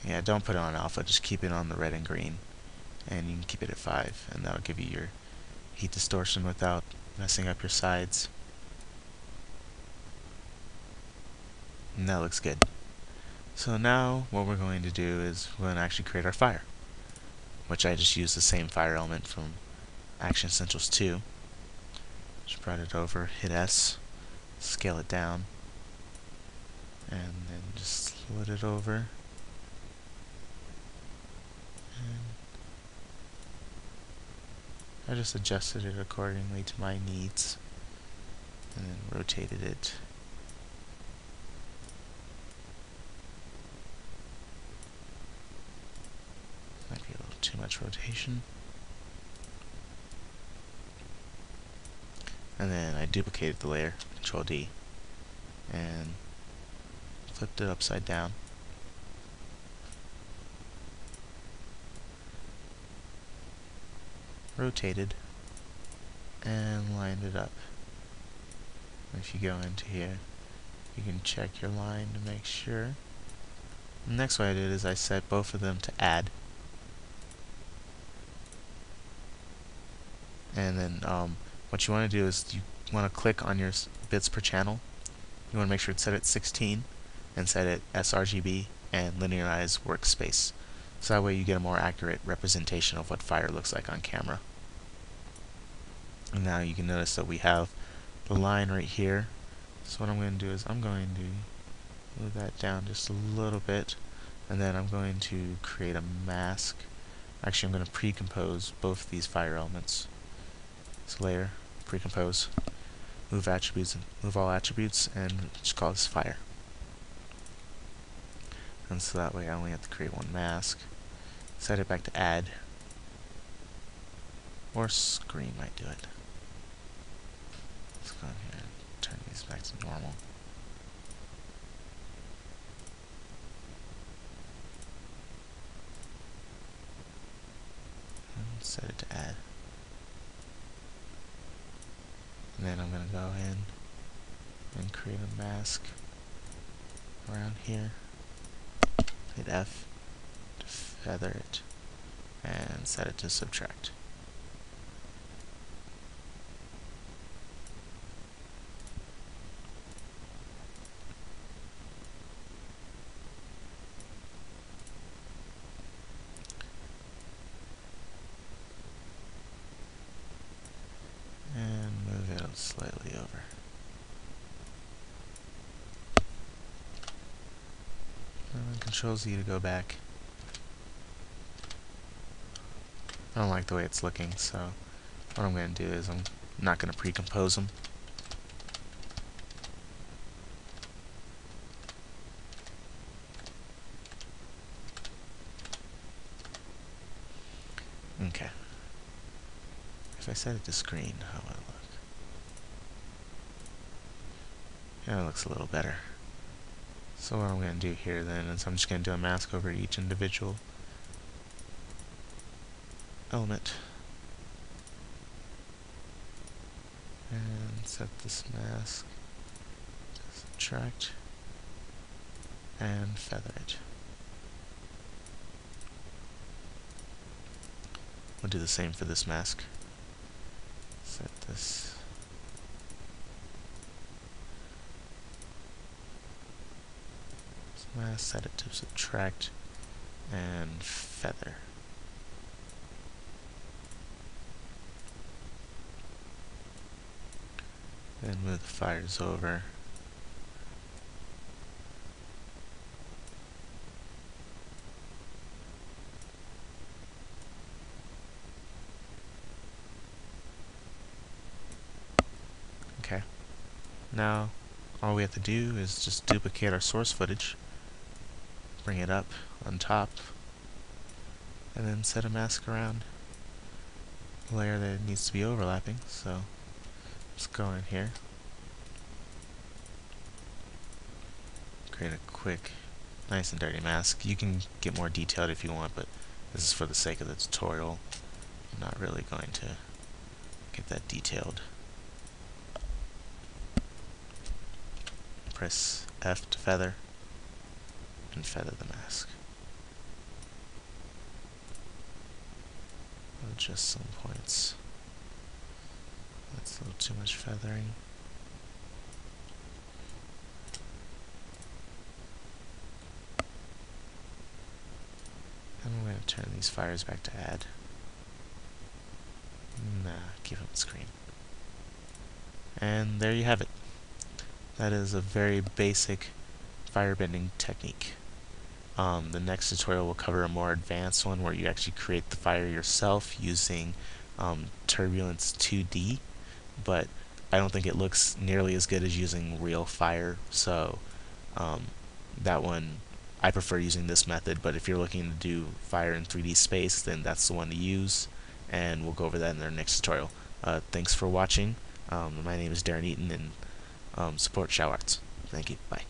Yeah, don't put it on alpha, just keep it on the red and green. And you can keep it at 5, and that'll give you your heat distortion without messing up your sides. And that looks good. So now what we're going to do is we're going to actually create our fire, which I just used the same fire element from Action Essentials 2. Just brought it over, hit S, scale it down, and then just slid it over. And I just adjusted it accordingly to my needs, and then rotated it. Might be a little too much rotation. And then I duplicated the layer, Control D, and flipped it upside down. Rotated, and lined it up. If you go into here, you can check your line to make sure. The next way I did is I set both of them to add. And then what you want to do is you want to click on your bits per channel. You want to make sure it's set at 16 and set it sRGB and linearize workspace. So that way you get a more accurate representation of what fire looks like on camera. And now you can notice that we have the line right here. So what I'm going to do is I'm going to move that down just a little bit, and then I'm going to create a mask. Actually, I'm going to pre-compose both these fire elements. So layer, pre-compose, move attributes, and move all attributes, and just call this fire. And so that way I only have to create one mask. Set it back to add, or screen might do it. Let's go in here and turn these back to normal. And set it to add. And then I'm going to go in and create a mask around here. Hit F to feather it and set it to subtract. And move it slightly over. And then Control Z to go back. I don't like the way it's looking, so what I'm going to do is I'm not going to pre-compose them. Okay. If I set it to screen, how will it look? Yeah, it looks a little better. So what I'm going to do here then is I'm just going to do a mask over each individual element. And set this mask to subtract and feather it. We'll do the same for this mask. Set this mask, set it to subtract and feather. Then move the fires over. Okay. Now all we have to do is just duplicate our source footage, bring it up on top, and then set a mask around the layer that it needs to be overlapping. So let's go in here, create a quick, nice and dirty mask. You can get more detailed if you want, but this is for the sake of the tutorial. I'm not really going to get that detailed. Press F to feather, and feather the mask. adjust some points. That's a little too much feathering. And we're going to turn these fires back to add. Nah, give up screen. And there you have it. That is a very basic firebending technique. The next tutorial will cover a more advanced one where you actually create the fire yourself using Turbulence 2D, but I don't think it looks nearly as good as using real fire, so that one, I prefer using this method, but if you're looking to do fire in 3D space, then that's the one to use, and we'll go over that in our next tutorial. Thanks for watching. My name is Darren Eaton, and support Show Arts. Thank you. Bye.